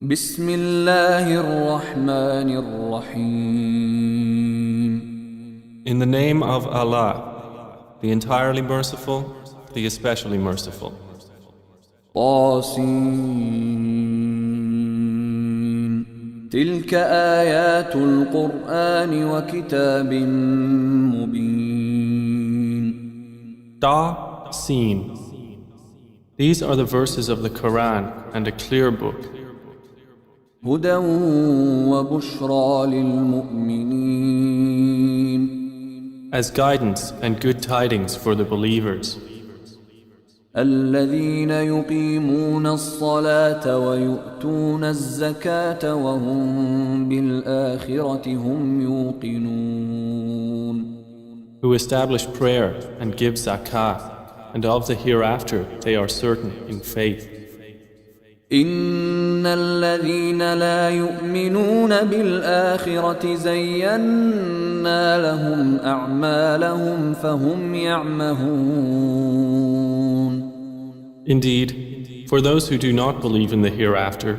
بسم الله الرحمن الرحيم. In the name of Allah, the entirely merciful, the especially merciful. طاسين تلك آيات القرآن وكتاب مبين. Ta, Sin. These are the verses of the Quran and a clear book, هدى وبشرى للمؤمنين. as guidance and good tidings for the believers. الذين يقيمون الصلاة ويؤتون الزكاة وهم بالآخرة هم يوقنون. Who establish prayer and give zakah, and of the hereafter they are certain in faith. إن الذين لا يؤمنون بالآخرة زينا لهم أعمالهم فهم يعمهون. Indeed, for those who do not believe in the hereafter,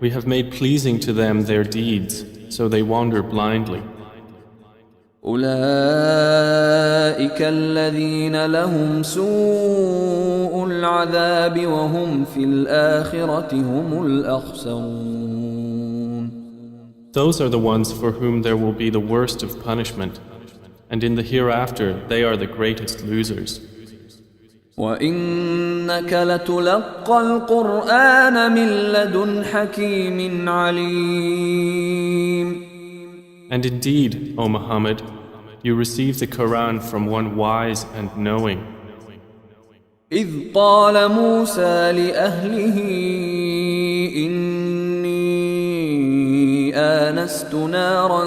we have made pleasing to them their deeds, so they wander blindly. أولئك الذين لهم سوء العذاب وهم في الآخرة هم الأخسرون. Those are the ones for whom there will be the worst of punishment, and in the hereafter they are the greatest losers. وإنك لتلقى القرآن من لدن حكيم عليم. And indeed, O Muhammad, you receive the Quran from one wise and knowing. إذ قال موسى لأهله إني آنست نارا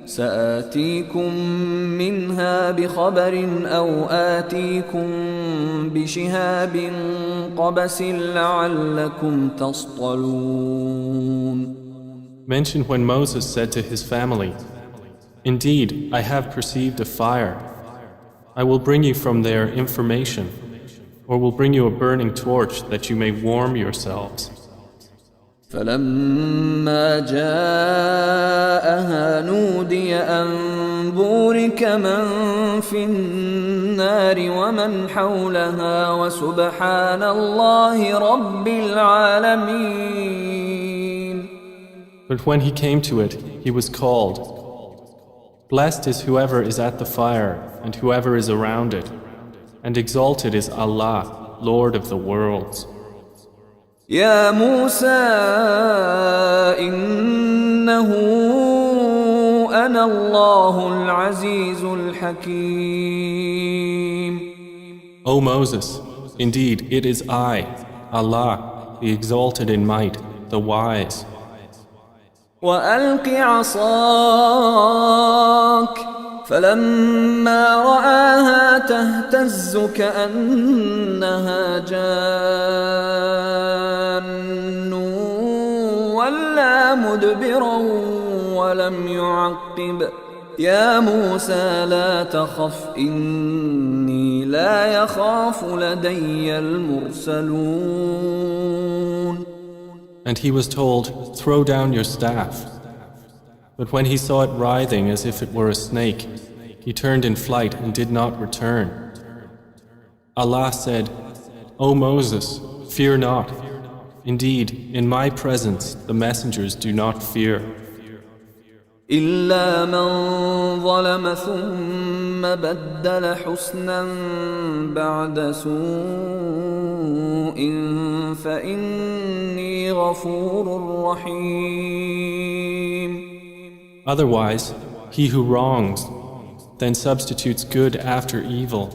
سآتيكم منها بخبر أو آتيكم بشهاب قبس لعلكم تصطلون. Mention when Moses said to his family, "Indeed, I have perceived a fire. I will bring you from there information, or will bring you a burning torch that you may warm yourselves." فلما جاءها نودي أن بورك من في النار ومن حولها وسبحان الله رب العالمين. But when he came to it, he was called, "Blessed is whoever is at the fire and whoever is around it, and exalted is Allah, Lord of the worlds." يا موسى إنه أنا الله العزيز الحكيم. O Moses, indeed it is I, Allah, the exalted in might, the wise. وألق عصاك فلما رآها تهتز كأنها جان ولا مدبرا ولم يعقب. يا موسى لا تخف إني لا يخاف لدي المرسلون. And he was told, "Throw down your staff." But when he saw it writhing as if it were a snake, he turned in flight and did not return. Allah said, "O Moses, fear not. Indeed, in my presence the messengers do not fear. إلا من ظلم ثم بدل حسنا بعد سوء فإني غفور رحيم. Otherwise, he who wrongs, then substitutes good after evil.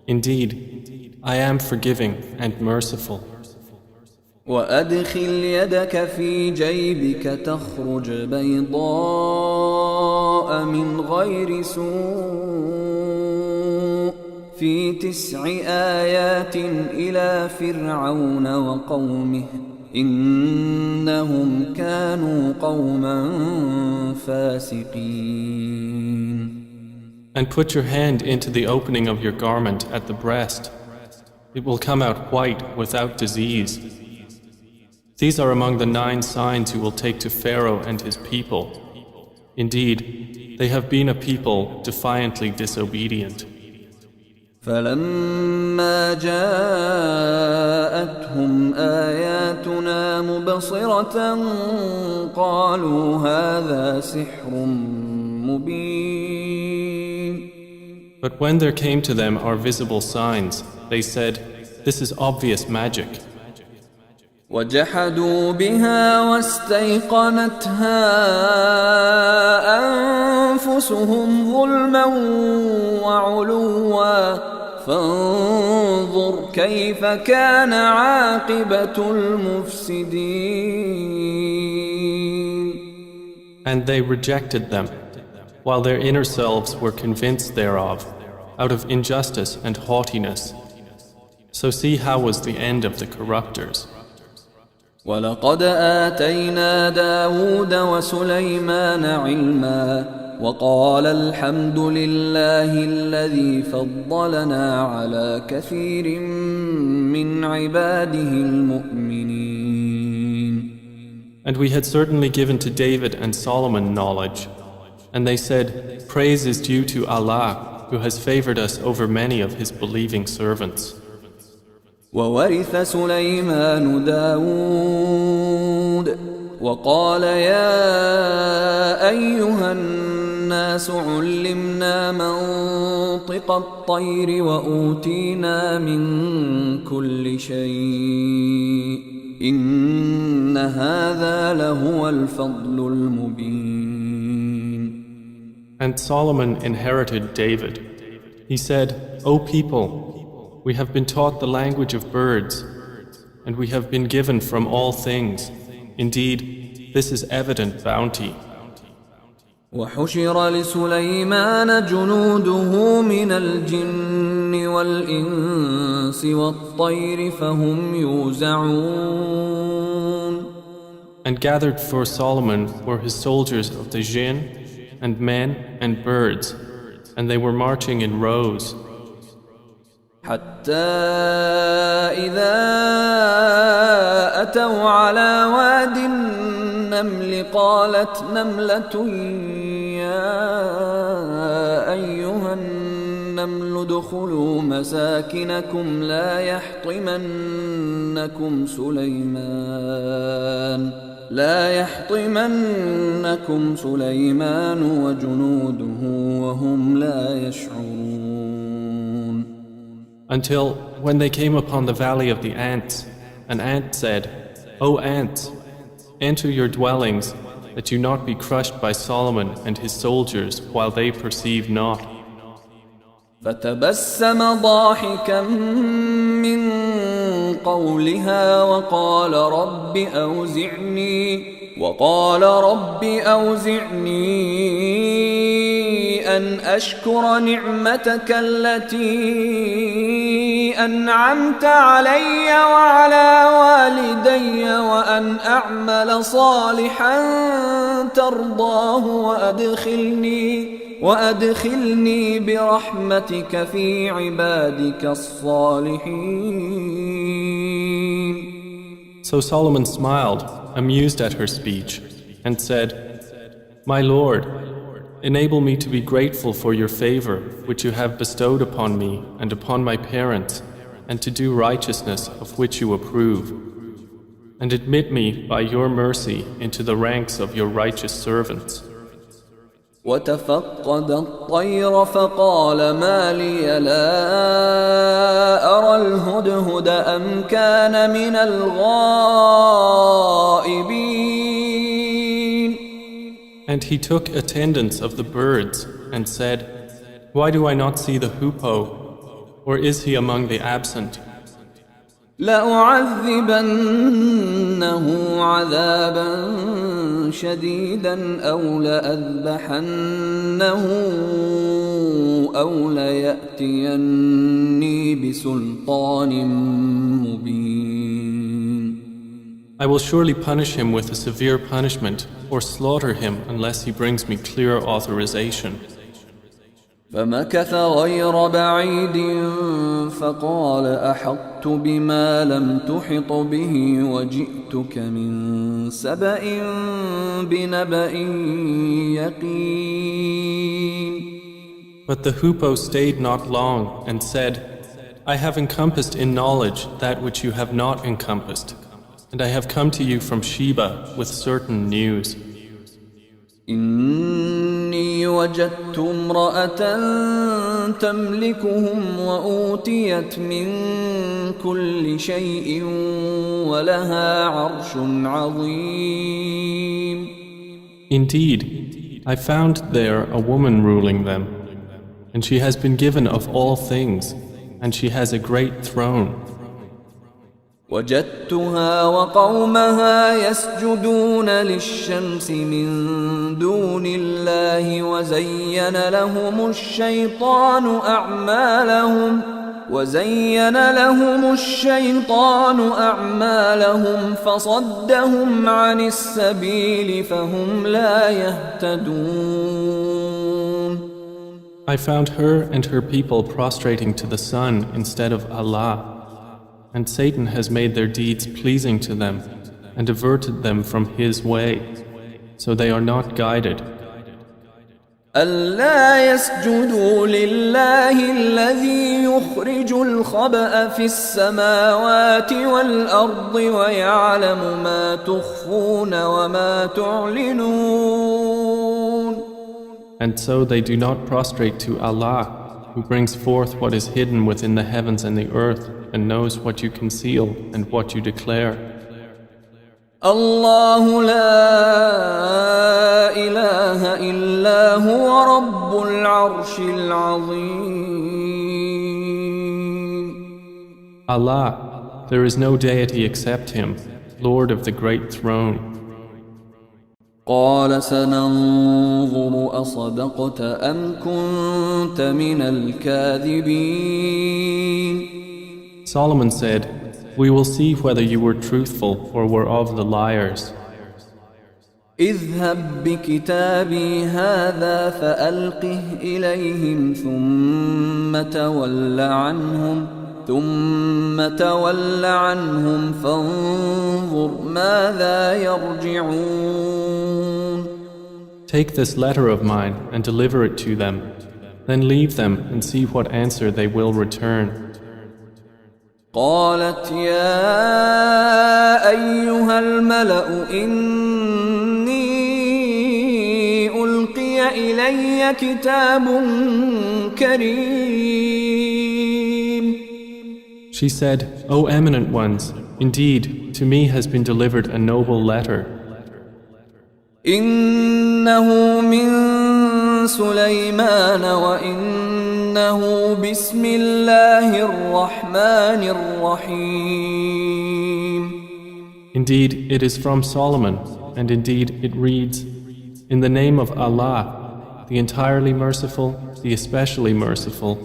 Indeed, I am forgiving and merciful. وأدخل يدك في جيبك تخرج بيضاء من غير سوء في 9 آيات إلى فرعون وقومه إنهم كانوا قوما فاسقين. And put your hand into the opening of your garment at the breast. It will come out white without disease. These are among the 9 signs you will take to Pharaoh and his people. Indeed, they have been a people defiantly disobedient. فلما جاءتهم آياتنا مبصرة قالوا هذا سحر مبين. But when there came to them our visible signs, they said, "This is obvious magic." وجحدوا بها واستيقنتها أنفسهم ظلما وعلوا فانظر كيف كان عاقبة المفسدين. And they rejected them, while their inner selves were convinced thereof, out of injustice and haughtiness. So see how was the end of the corruptors. ولقد آتينا داود وسليمان علما وقال الحمد لله الذي فضلنا على كثير من عباده المؤمنين. And we had certainly given to David and Solomon knowledge. And they said, "Praise is due to Allah, who has favored us over many of his believing servants." وورث سليمان داود وقال يا أيها الناس علمنا منطق الطير وأوتينا من كل شيء إن هذا لهو الفضل المبين. And Solomon inherited David. He said, "O people, we have been taught the language of birds, and we have been given from all things. Indeed, this is evident bounty." وحشر لسليمان جنوده من الجن والإنس والطير فهم يوزعون. And gathered for Solomon were his soldiers of the jinn, and men and birds, and they were marching in rows. حتى إذا أتوا على واد النمل قالت نملة يا أيها النمل ادخلوا مساكنكم لا يحطمنكم سليمان وجنوده وهم لا يشعرون. Until when they came upon the valley of the ants, an ant said, "O ants, enter your dwellings, that you not be crushed by Solomon and his soldiers while they perceive not." فتبسم ضاحكا من قولها وقال رب أوزعني أن أشكر نعمتك التي أنعمت علي وعلى والدي وأن أعمل صالحا ترضاه وأدخلني برحمتك في عبادك الصالحين. So Solomon smiled, amused at her speech, and said, "My Lord, enable me to be grateful for your favor which you have bestowed upon me and upon my parents, and to do righteousness of which you approve. And admit me by your mercy into the ranks of your righteous servants." وتفقد الطير فقال ما لي لا أرى الهدهد أم كان من الغائبين. And he took attendance of the birds and said, "Why do I not see the hoopoe? Or is he among the absent?" لأعذبنه عذابا شديدا أو لأذبحنه أو ليأتيني بسلطان مبين. I will surely punish him with a severe punishment or slaughter him unless he brings me clear authorization. فمكث غير بعيد فقال أحطت بما لم تحط به وجئتك من سبأ بنبأ يقين. But the hoopoe stayed not long and said, I have encompassed in knowledge that which you have not encompassed, and I have come to you from Sheba with certain news. إني وجدت امرأة تملكهم وأوتيت من كل شيء ولها عرش عظيم. Indeed, I found there a woman ruling them, and she has been given of all things, and she has a great throne. وجدتها وقومها يسجدون للشمس من دون الله وزين لهم الشيطان أعمالهم فصدهم عن السبيل فهم لا يهتدون. I found her and her people prostrating to the sun instead of Allah, and Satan has made their deeds pleasing to them and diverted them from his way, so they are not guided. ألا يسجدوا لله الذي يخرج الخبأ في السماوات والأرض ويعلم ما تخفون وما تعلنون. And so they do not prostrate to Allah, who brings forth what is hidden within the heavens and the earth, and knows what you conceal and what you declare. الله لا إله إلا هو رب العرش العظيم. Allah, there is no deity except Him, Lord of the great throne. قال سننظر أصدقت أم كنت من الكاذبين. Solomon said, we will see whether you were truthful or were of the liars. اذهب بكتابي هذا فألقه إليهم ثم تول عنهم فانظر ماذا يرجعون. Take this letter of mine and deliver it to them, then leave them and see what answer they will return. قالت يا أيها الملأ إني ألقي إلي كتاب كريم. She said, O eminent ones, indeed, to me has been delivered a noble letter. إنه من سليمان وإنه بسم الله الرحمن الرحيم. Indeed, it is from Solomon, and indeed it reads, in the name of Allah, the entirely merciful, the especially merciful.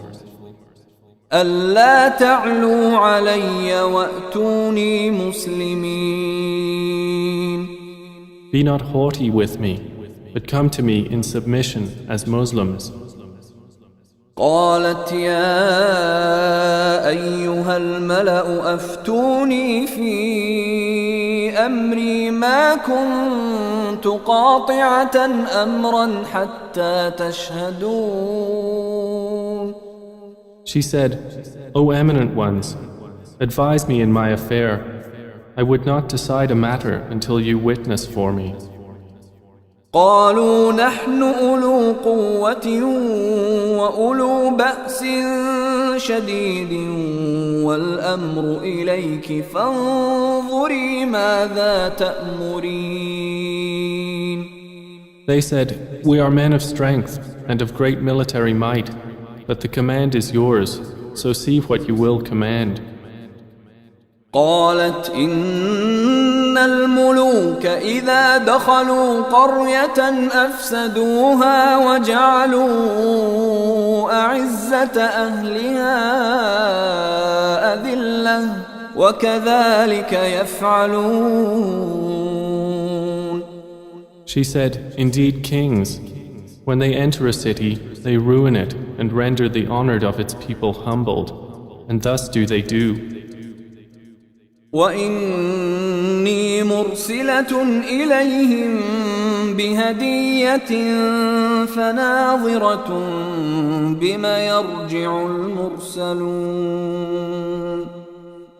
ألا تعلوا علي وأتوني مسلمين. Be not haughty with me, but come to me in submission as Muslims. قالت يا أيها الملأ أفتوني في أمري ما كنت قاطعة أمرا حتى تشهدون. She said, O eminent ones, advise me in my affair. I would not decide a matter until you witness for me. قالوا نحن أولو قوة وأولو بأس شديد والأمر إليك فانظري ماذا تأمرين. They said, we are men of strength and of great military might, but the command is yours, so see what you will command. قالت إن الملوك إذا دخلوا قرية أفسدوها وجعلوا أعزة أهلها أذلة وكذلك يفعلون. She said, indeed kings, when they enter a city, they ruin it and render the honored of its people humbled, and thus do they do. وإني مرسلة إليهم بهدية فناظرة بما يرجع المرسلون.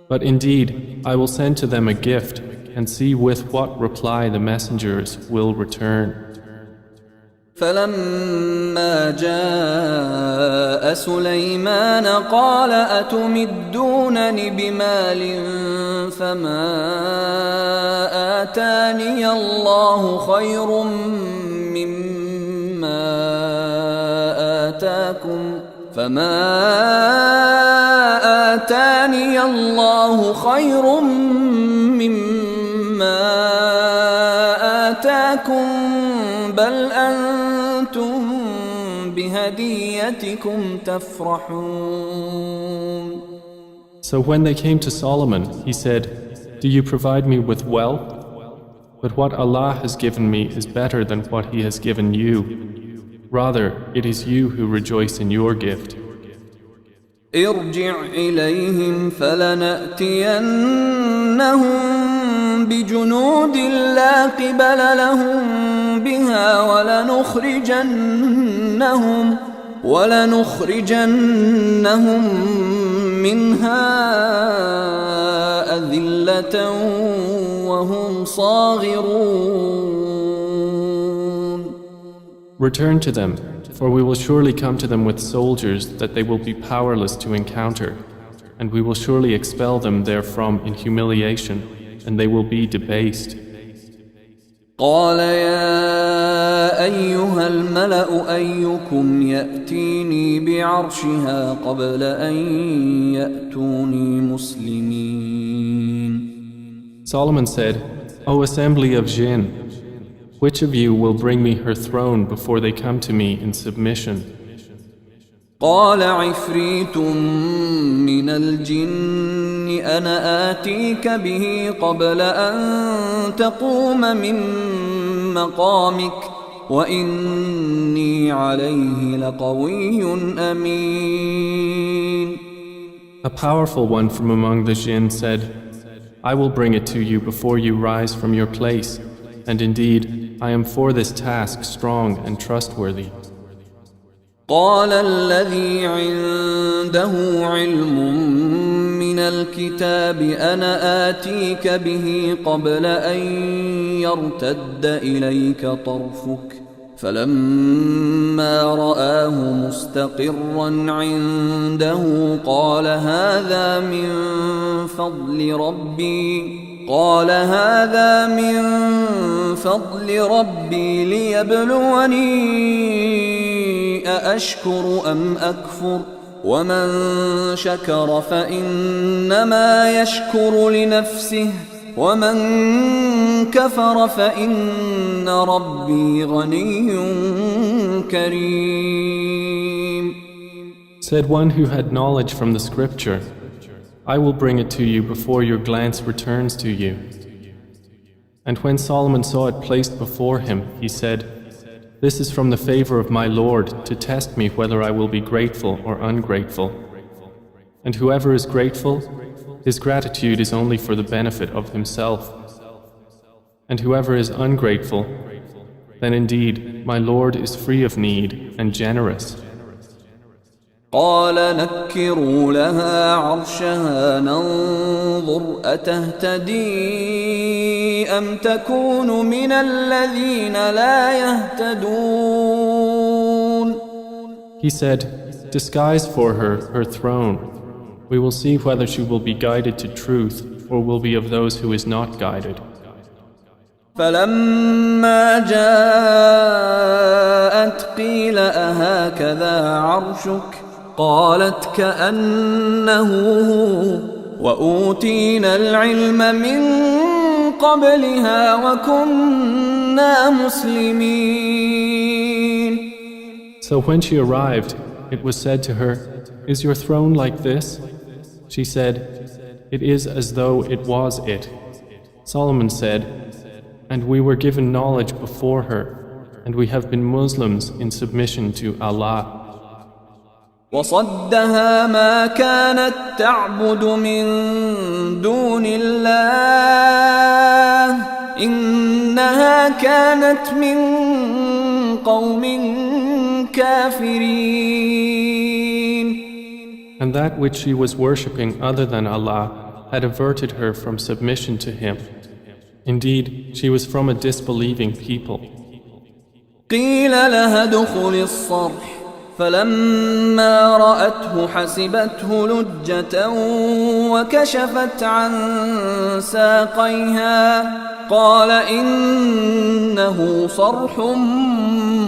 But indeed, I will send to them a gift, and see with what reply the messengers will return. فلما جاء سليمان قال أتمدونني بمال فما آتاني الله خير مما آتاكم بل أنتم بهديتكم تفرحون. So when they came to Solomon, he said, "Do you provide me with wealth? But what Allah has given me is better than what He has given you. Rather, it is you who rejoice in your gift." ارجع إليهم فلنأتينهم بجنود لا قبل لهم بها ولنخرجنهم منها أذلة وهم صاغرون. Return to them, for we will surely come to them with soldiers that they will be powerless to encounter, and we will surely expel them therefrom in humiliation, and they will be debased. قال يا أيها الملأ أيكم يأتيني بعرشها قبل أن يأتوني مسلمين. Solomon said, O assembly of jinn, which of you will bring me her throne before they come to me in submission? قال عفريت من الجن أنا آتيك به قبل أن تقوم من مقامك وإني عليه لقوي أمين. A powerful one from among the jinn said, I will bring it to you before you rise from your place, and indeed I am for this task strong and trustworthy. قال الذي عنده علم من الكتاب أنا آتيك به قبل أن يرتد إليك طرفك فلما رآه مستقرا عنده قال هذا من فضل ربي ليبلوني أأشكر أم أكفر ومن شكر فإنما يشكر لنفسه ومن كفر فإن ربي غني كريم. Said one who had knowledge from the scripture, I will bring it to you before your glance returns to you. And when Solomon saw it placed before him, he said, This is from the favor of my Lord to test me whether I will be grateful or ungrateful. And whoever is grateful, his gratitude is only for the benefit of himself. And whoever is ungrateful, then indeed my Lord is free of need and generous. قال نكروا لها عرشها ننظر أتهتدي أم تكون من الذين لا يهتدون. He said, Disguise for her throne. We will see whether she will be guided to truth or will be of those who is not guided. فلما جاءت قيل أهكذا عرشك قالت كأنه هو وأوتينا العلم من قبلها وكنا مسلمين. So when she arrived, it was said to her, Is your throne like this? She said, It is as though it was it. Solomon said, And we were given knowledge before her, and we have been Muslims in submission to Allah. وصدها ما كانت تعبد من دون الله إنها كانت من قوم كافرين. And that which she was worshipping other than Allah had averted her from submission to Him. Indeed, she was from a disbelieving people. قيل لها ادخل الصرح فلما رأته حسبته لجة وكشفت عن ساقيها قال إنه صرح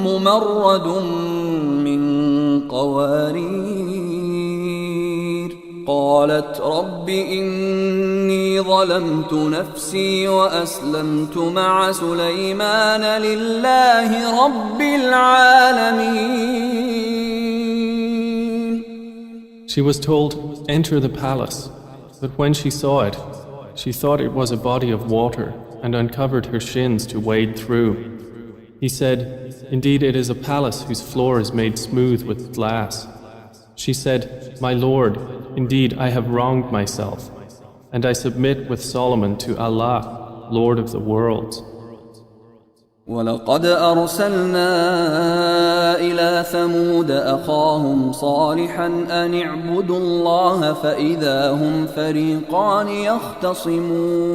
ممرد من قوارير قالت رب إني ظلمت نفسي وأسلمت مع سليمان لله رب العالمين. She was told, enter the palace. But when she saw it, she thought it was a body of water and uncovered her shins to wade through. He said, indeed it is a palace whose floor is made smooth with glass. She said, my Lord, indeed I have wronged myself, and I submit with Solomon to Allah, Lord of the worlds. ولقد أرسلنا إلى ثمود أخاهم صالحا أن اعبدوا الله فإذا هم فريقان يختصمون.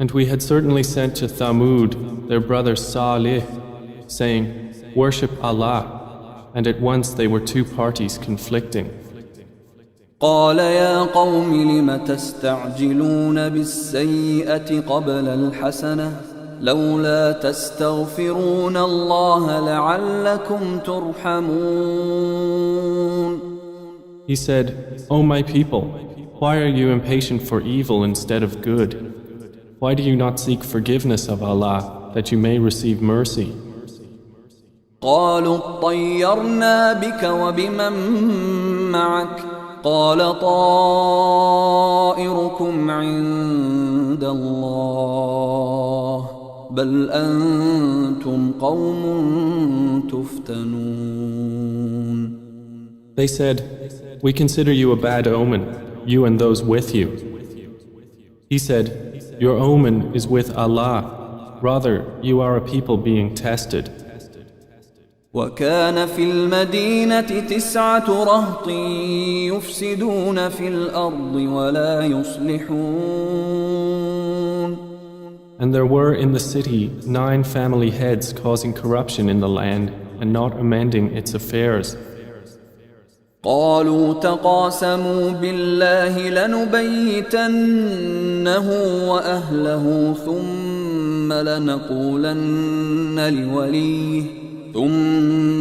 And we had certainly sent to Thamud their brother Salih, saying, worship Allah, and at once they were two parties conflicting. قال يا قوم لم تستعجلون بالسيئة قبل الحسنة لولا تستغفرون الله لعلكم ترحمون. He said, O my people, why are you impatient for evil instead of good? Why do you not seek forgiveness of Allah that you may receive mercy? قالوا اطيرنا بك وبمن معك قال طائركم عند الله بل أنتم قوم تفتنون. They said, we consider you a bad omen, you and those with you. He said, your omen is with Allah, rather you are a people being tested. وكان في المدينة 9 رهط يفسدون في الأرض ولا يصلحون. And there were in the city 9 family heads causing corruption in the land and not amending its affairs. قالوا تقاسموا بالله لنبيتنه وأهله ثم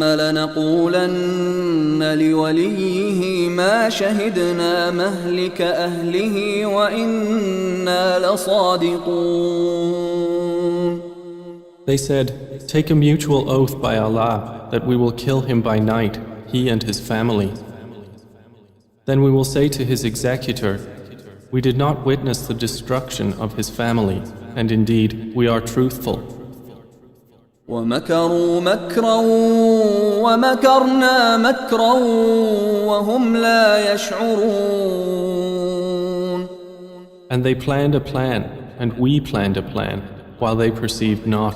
لنقولن لوليه ما شهدنا مهلك أهله وإنا لصادقون. They said, take a mutual oath by Allah that we will kill him by night, he and his family. Then we will say to his executor, we did not witness the destruction of his family, and indeed we are truthful. ومكروا مكرا ومكرنا مكرا وهم لا يشعرون. And they planned a plan, and we planned a plan, while they perceived not.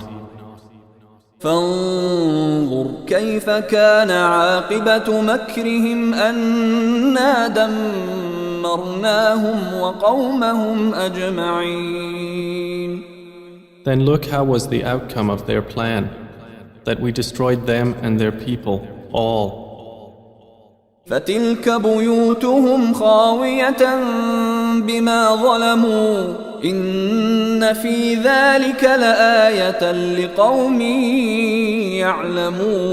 فانظر كيف كان عاقبة مكرهم أنا دمرناهم وقومهم أجمعين. Then look how was the outcome of their plan, that we destroyed them and their people, all. فتلك بيوتهم خاوية بما ظلموا إن في ذلك لآية لقوم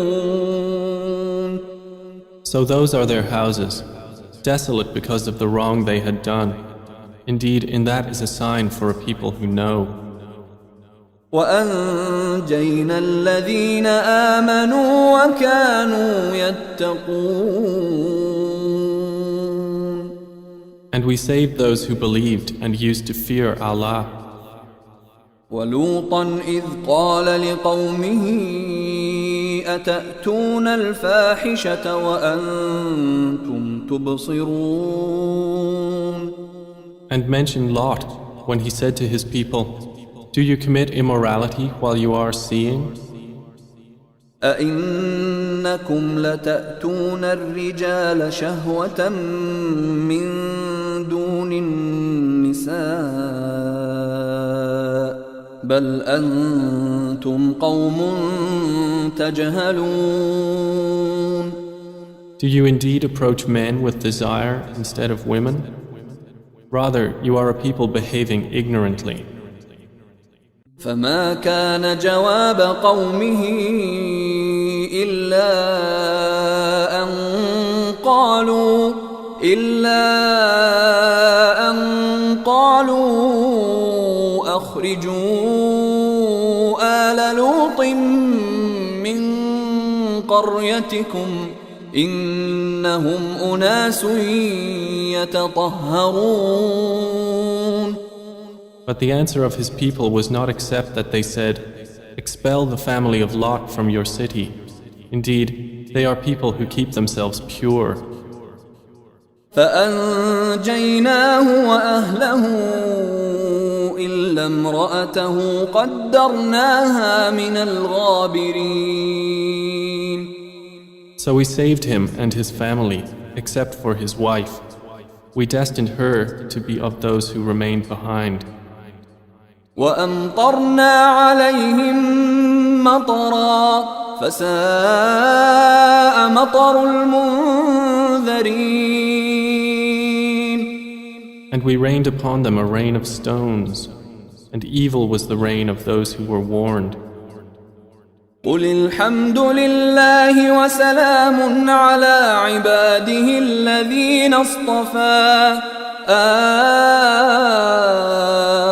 يعلمون. So those are their houses, desolate because of the wrong they had done. Indeed, in that is a sign for a people who know. وأنجينا الذين آمنوا وكانوا يتقون. And we saved those who believed and used to fear Allah. ولوطا إذ قال لقومه أتأتون الفاحشة وأنتم تبصرون. And mention Lot when he said to his people, "Do you commit immorality while you are seeing? أئنكم لتأتون الرجال شهوة من دون النساء بل أنتم قوم تجهلون." Do you indeed approach men with desire instead of women? Rather, you are a people behaving ignorantly. فما كان جواب قومه إلا أن قالوا أخرجوا آل لوط من قريتكم إنهم أناس يتطهرون. But the answer of his people was not except that they said, "Expel the family of Lot from your city. Indeed, they are people who keep themselves pure." فأنجيناه وأهله إلا امرأته قدرناها من الغابرين. So we saved him and his family, except for his wife. We destined her to be of those who remained behind. وأمطرنا عليهم مطرا فساء مطر المنذرين. And we rained upon them a rain of stones, and evil was the rain of those who were warned. قل الحمد لله وسلام على عباده الذين اصطفى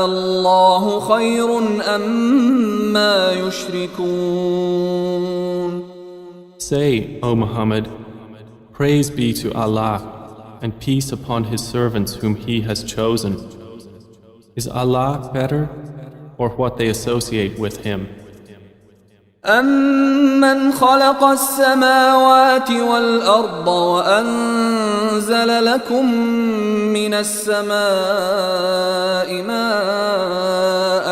الله خير أما يشركون. Say, O Muhammad, praise be to Allah and peace upon His servants whom He has chosen. Is Allah better or what they associate with Him? أَمَّنْ خَلَقَ السَّمَاوَاتِ وَالْأَرْضَ وَأَنزَلَ لَكُم مِّنَ السَّمَاءِ مَاءً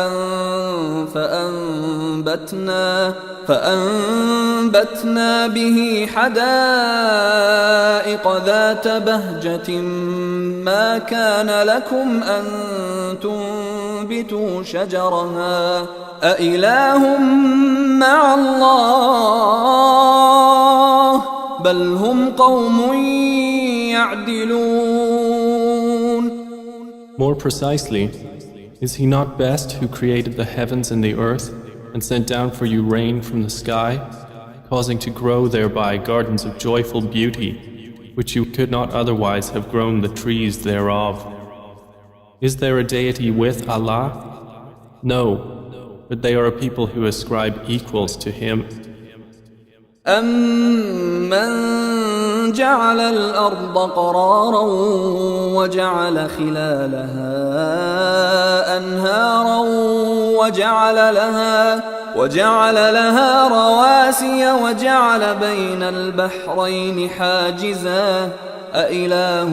فأنبتنا به حدائق ذات بهجة ما كان لكم أن تنبتوا شجرها أإله مع الله بل هم قوم يعدلون. More precisely, is He not best who created the heavens and the earth and sent down for you rain from the sky, causing to grow thereby gardens of joyful beauty, which you could not otherwise have grown the trees thereof? Is there a deity with Allah? No, but they are a people who ascribe equals to Him. أَمَّنْ جَعَلَ الْأَرْضَ قَرَارًا وَجَعَلَ خِلَالَهَا أَنْهَارًا وَجَعَلَ لَهَا رَوَاسِيَ وَجَعَلَ بَيْنَ الْبَحْرَيْنِ حَاجِزًا أَإِلَٰهٌ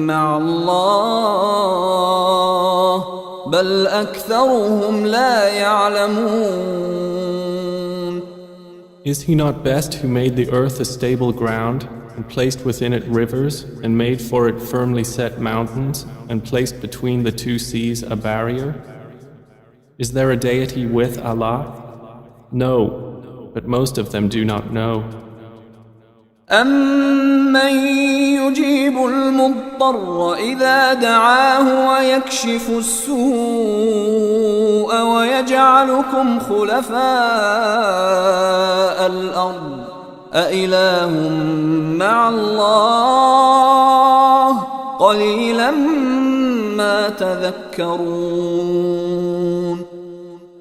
مَّعَ اللَّهِ بَلْ أَكْثَرُهُمْ لَا يَعْلَمُونَ. Is He not best who made the earth a stable ground and placed within it rivers and made for it firmly set mountains and placed between the two seas a barrier? Is there a deity with Allah? No, but most of them do not know. أَمَّن يُجِيبُ الْمُضْطَرَّ إِذَا دَعَاهُ وَيَكْشِفُ السُّوءَ وَيَجْعَلُكُمْ خُلَفَاءَ الْأَرْضِ أَإِلَٰهٌ مَّعَ اللَّهِ قَلِيلًا مَّا تَذَكَّرُونَ.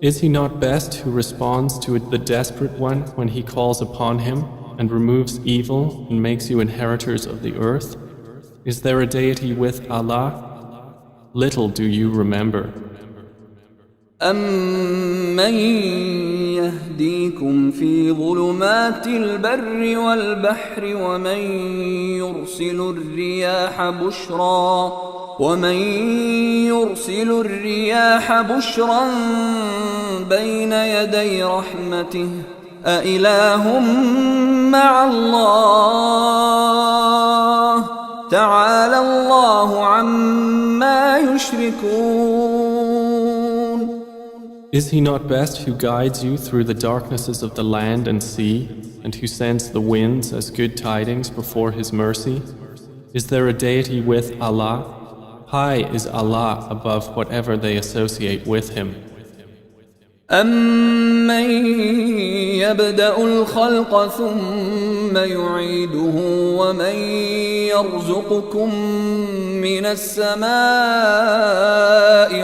Is He not best who responds to the desperate one when he calls upon Him and removes evil and makes you inheritors of the earth? Is there a deity with Allah? Little do you remember. أَمَّن يَهْدِيكُمْ فِي ظُلُمَاتِ الْبَرِّ وَالْبَحْرِ ومن يرسل الرياح بشرا بين يدي رحمته أإله مع الله تعالى الله عما يشركون. Is he not best who guides you through the darknesses of the land and sea, and who sends the winds as good tidings before his mercy? Is there a deity with Allah? High is Allah above whatever they associate with him. أَمَّن يَبْدَأُ الْخَلْقَ ثُمَّ يُعِيدُهُ وَمَن يَرْزُقُكُم مِّنَ السَّمَاءِ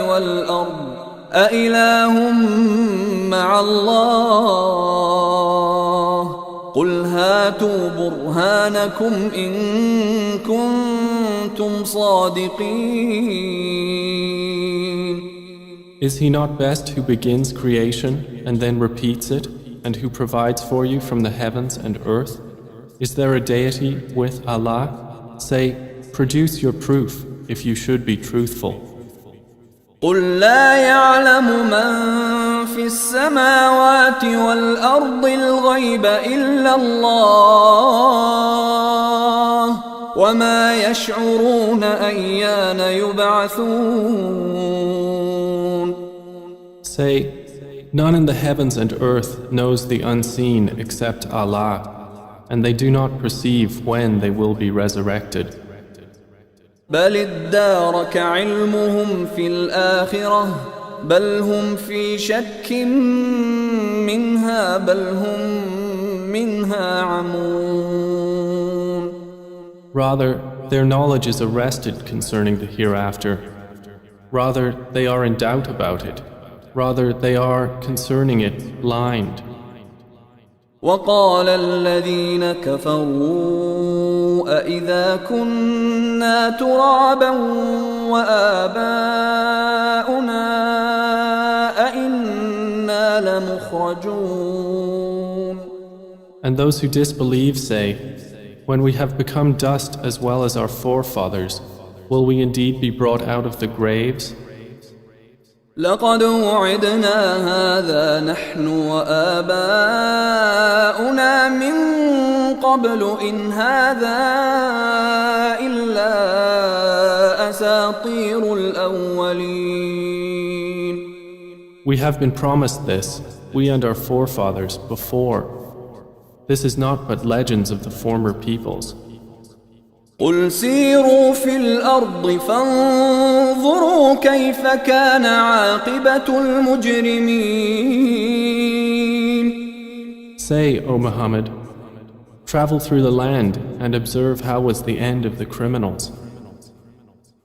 وَالْأَرْضِ أَإِلَٰهٌ مَّعَ اللَّهِ قُلْ هَاتُوا بُرْهَانَكُمْ إِن كُنتُمْ صَادِقِينَ. Is he not best who begins creation and then repeats it, and who provides for you from the heavens and earth? Is there a deity with Allah? Say, produce your proof if you should be truthful. قُل لَّا يَعْلَمُ مَن فِي السَّمَاوَاتِ وَالْأَرْضِ الْغَيْبَ إِلَّا اللَّهُ وَمَا يَشْعُرُونَ أَيَّانَ يُبْعَثُونَ. Say, none in the heavens and earth knows the unseen except Allah, and they do not perceive when they will be resurrected. بل ادارك علمهم في الآخرة بل هم في شك منها بل هم منها عمون. Rather, their knowledge is arrested concerning the hereafter. Rather, they are in doubt about it. Rather, they are concerning it blind. وقال الذين كفروا أإذا كنا ترابا وآباؤنا أإنا لمخرجون. And those who disbelieve say, when we have become dust as well as our forefathers, will we indeed be brought out of the graves? لقد وعدنا هذا نحن وآباؤنا من قبل إن هذا إلا أساطير الأولين. We have been promised this, we and our forefathers, before. This is not but legends of the former peoples. قل سيروا في الأرض فانظروا كيف كان عاقبة المجرمين. Say, O Muhammad, travel through the land and observe how was the end of the criminals.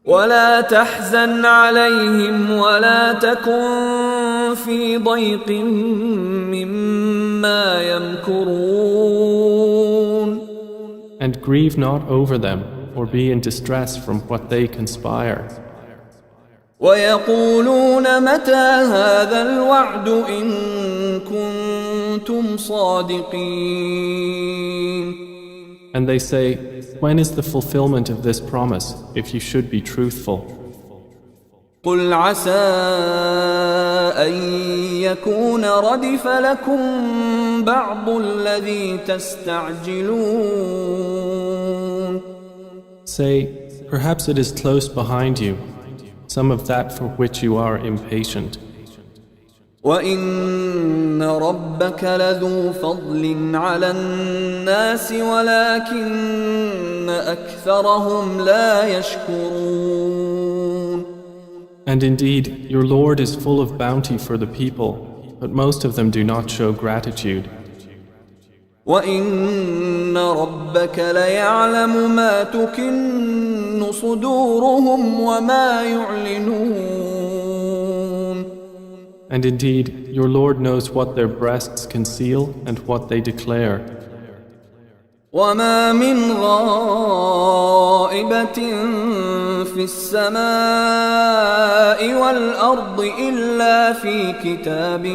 ولا تحزن عليهم ولا تكن في ضيق مما يمكرون. And grieve not over them, or be in distress from what they conspire. ويقولون متى هذا الوعد إن كنتم صادقين. And they say, when is the fulfillment of this promise, if you should be truthful? قل عسى أن يكون ردف لكم بعض الذي تستعجلون. Say, perhaps it is close behind you, some of that for which you are impatient. وإن ربك لذو فضل على الناس ولكن أكثرهم لا يشكرون. And indeed, your Lord is full of bounty for the people, but most of them do not show gratitude. وَإِنَّ رَبَّكَ لَيَعْلَمُ مَا تُكِنُّ صُدُورُهُمْ وَمَا يُعْلِنُونَ. And indeed, your Lord knows what their breasts conceal and what they declare. وَمَا مِنْ غَائِبَةٍ في السماء والأرض إلا في كتاب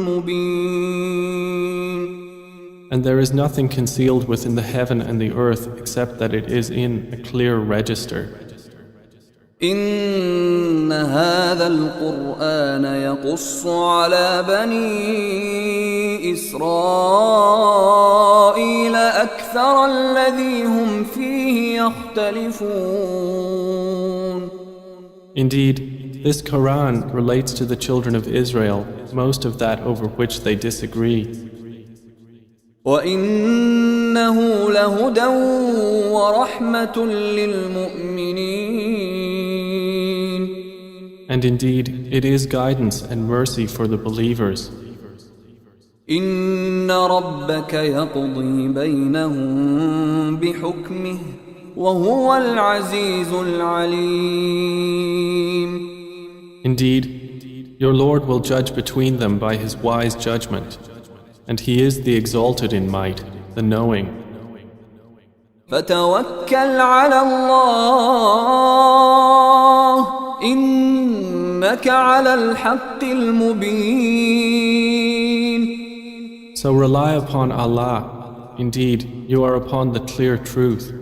مبين. And there is nothing concealed within the heaven and the earth except that it is in a clear register. إن هذا القرآن يقص على بني إسرائيل أكثر الذي هم فيه يختلفون. Indeed, this Quran relates to the children of Israel most of that over which they disagree. وإنه لهدى ورحمة للمؤمنين. And indeed, it is guidance and mercy for the believers. إن ربك يقضي بينهم بحكمه وهو العزيز العليم. Indeed, your Lord will judge between them by his wise judgment, and he is the exalted in might, the knowing. فتوكل على الله إنك على الحق المبين. So rely upon Allah. Indeed, you are upon the clear truth.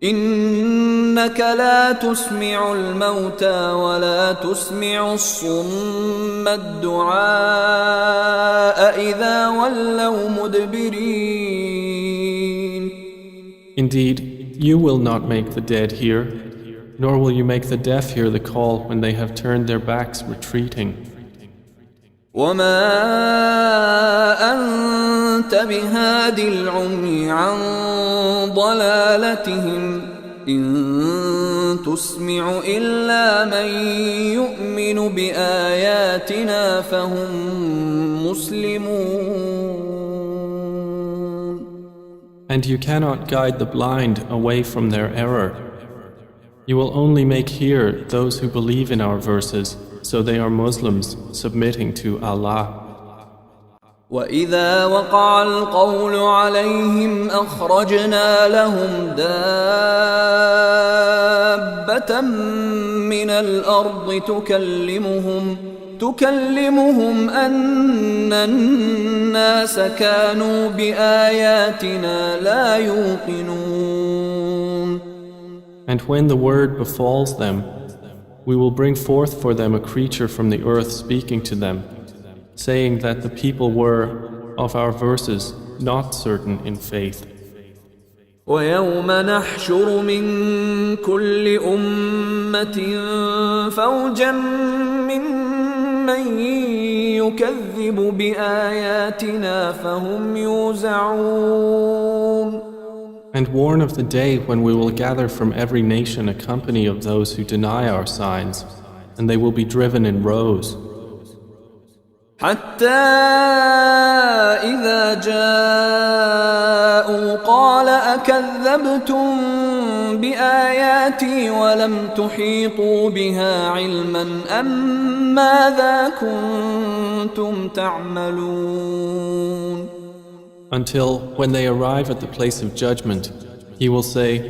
إنك لا تسمع الموتى ولا تسمع الصم الدعاء إذا ولوا مدبرين. Indeed, you will not make the dead hear, nor will you make the deaf hear the call when they have turned their backs retreating. وما أنت بهاد العمي عن ضلالتهم إن تسمع إلا من يؤمن بآياتنا فهم مسلمون. And you cannot guide the blind away from their error. You will only make hear those who believe in our verses, so they are Muslims submitting to Allah. وإذا وقع القول عليهم أخرجنا لهم دابة من الأرض تكلمهم أن الناس كانوا بآياتنا لا يوقنون. And when the word befalls them, we will bring forth for them a creature from the earth speaking to them, saying that the people were, of our verses, not certain in faith. ويوم نحشر من كل أمة فوجا ممن يكذب بآياتنا فهم يوزعون. And warn of the day when we will gather from every nation a company of those who deny our signs, and they will be driven in rows. حتى إذا جاءوا قال أكذبتم بآياتي ولم تحيطوا بها علما أم ماذا كنتم تعملون. Until, when they arrive at the place of judgment, he will say,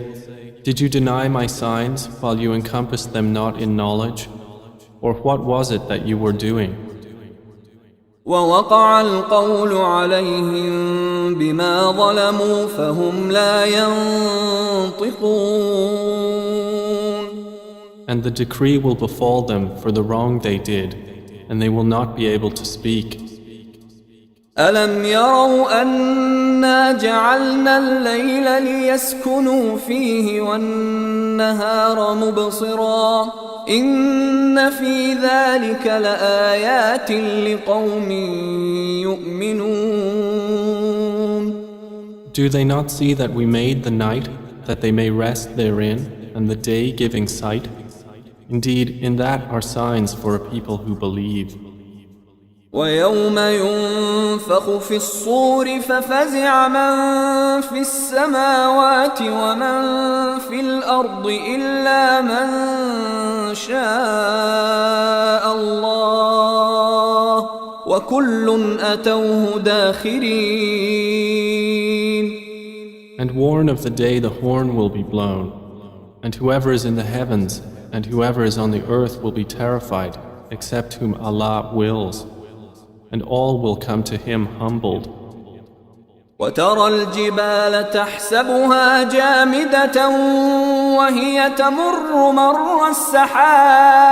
Did you deny my signs while you encompassed them not in knowledge? Or what was it that you were doing? ووقع القول عليهم بما ظلموا فهم لا ينطقون. And the decree will befall them for the wrong they did, and they will not be able to speak. ألم يروا أنا جعلنا الليل ليسكنوا فيه والنهار مبصرا إن في ذلك لآيات لقوم يؤمنون. Do they not see that we made the night that they may rest therein, and the day giving sight? Indeed, in that are signs for a people who believe. ويوم ينفخ في الصور ففزع من في السماوات ومن في الأرض إلا من شاء الله وكل أتوه داخرين. And warn of the day the horn will be blown, And whoever is in the heavens and whoever is on the earth will be terrified, except whom Allah wills, and all will come to Him humbled. وترى الجبال تحسبها جامدة وهي تمر مر السحاب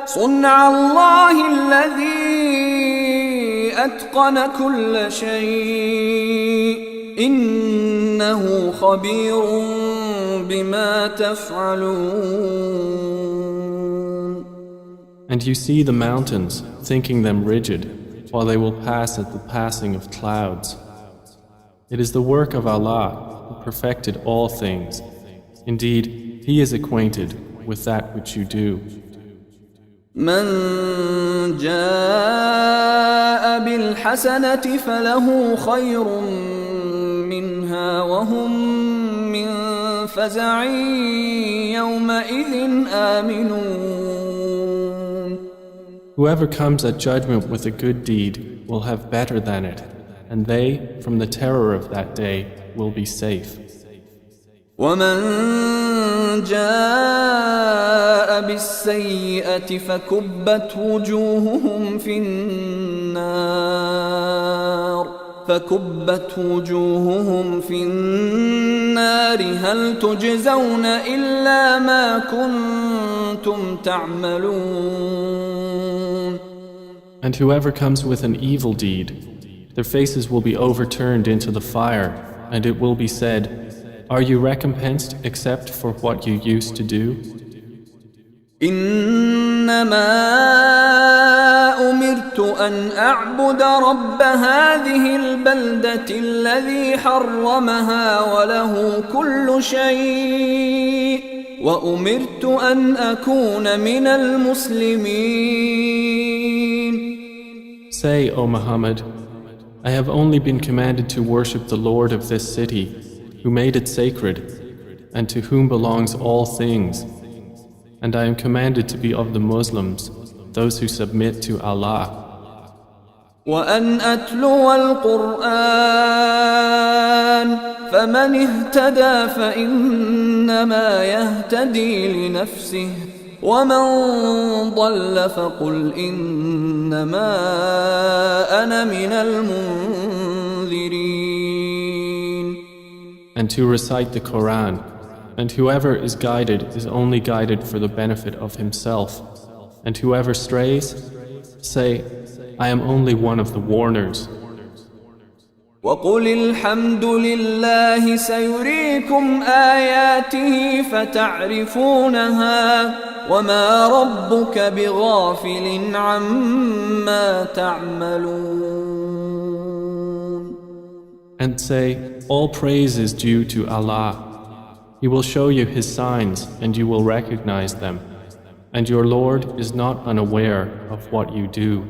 صنع الله الذي أتقن كل شيء إنه خبير بما تفعلون. And you see the mountains, thinking them rigid, while they will pass at the passing of clouds. It is the work of Allah, who perfected all things. Indeed, He is acquainted with that which you do. من جاء بالحسنة فله خير منها وهم من فزع يومئذ آمنون. Whoever comes at judgment with a good deed will have better than it, and they, from the terror of that day, will be safe. ومن جاء بالسيئة فكبت وجوههم في النار هل تجزون إلا ما كنتم تعملون. And whoever comes with an evil deed, their faces will be overturned into the fire, and it will be said, are you recompensed except for what you used to do? إنما أمرت أن أعبد رب هذه البلدة الذي حرمها وله كل شيء وأمرت أن أكون من المسلمين. Say, O Muhammad, I have only been commanded to worship the Lord of this city, who made it sacred, and to whom belongs all things. And I am commanded to be of the Muslims, those who submit to Allah. وأن أتلو القرآن فمن اهتدى فإنما يهتدي لنفسه ومن ضل فقل إنما أنا من المنذرين. And to recite the Quran, and whoever is guided is only guided for the benefit of himself, and whoever strays, say, I am only one of the warners. وقل الحمد لله سيريكم آياته فتعرفونها وما ربك بغافل عما تعملون. And say, all praise is due to Allah. He will show you His signs and you will recognize them. And your Lord is not unaware of what you do.